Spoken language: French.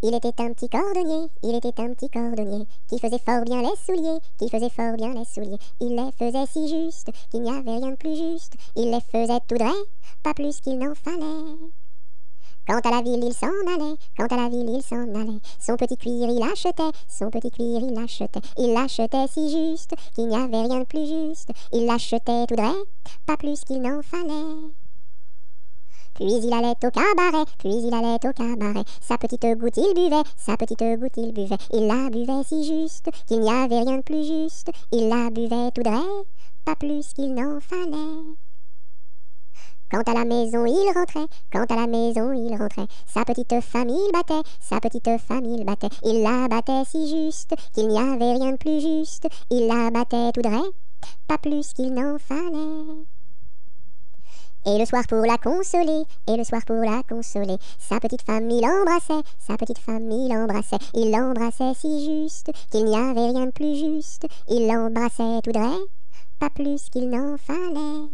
Il était un petit cordonnier, il était un petit cordonnier, qui faisait fort bien les souliers, qui faisait fort bien les souliers. Il les faisait si juste, qu'il n'y avait rien de plus juste. Il les faisait tout droit, pas plus qu'il n'en fallait. Quant à la ville, il s'en allait, quant à la ville, il s'en allait. Son petit cuir, il achetait, son petit cuir, il achetait. Il l'achetait si juste, qu'il n'y avait rien de plus juste. Il l'achetait tout droit, pas plus qu'il n'en fallait. Puis il allait au cabaret, puis il allait au cabaret. Sa petite goutte il buvait, sa petite goutte il buvait. Il la buvait si juste, qu'il n'y avait rien de plus juste. Il la buvait tout droit, pas plus qu'il n'en fallait. Quand à la maison il rentrait, quand à la maison il rentrait, sa petite femme il battait, sa petite femme il battait. Il la battait si juste, qu'il n'y avait rien de plus juste. Il la battait tout droit, pas plus qu'il n'en fallait. Et le soir pour la consoler, et le soir pour la consoler, sa petite femme il embrassait, sa petite femme il embrassait. Il l'embrassait si juste, qu'il n'y avait rien de plus juste. Il l'embrassait tout droit, pas plus qu'il n'en fallait.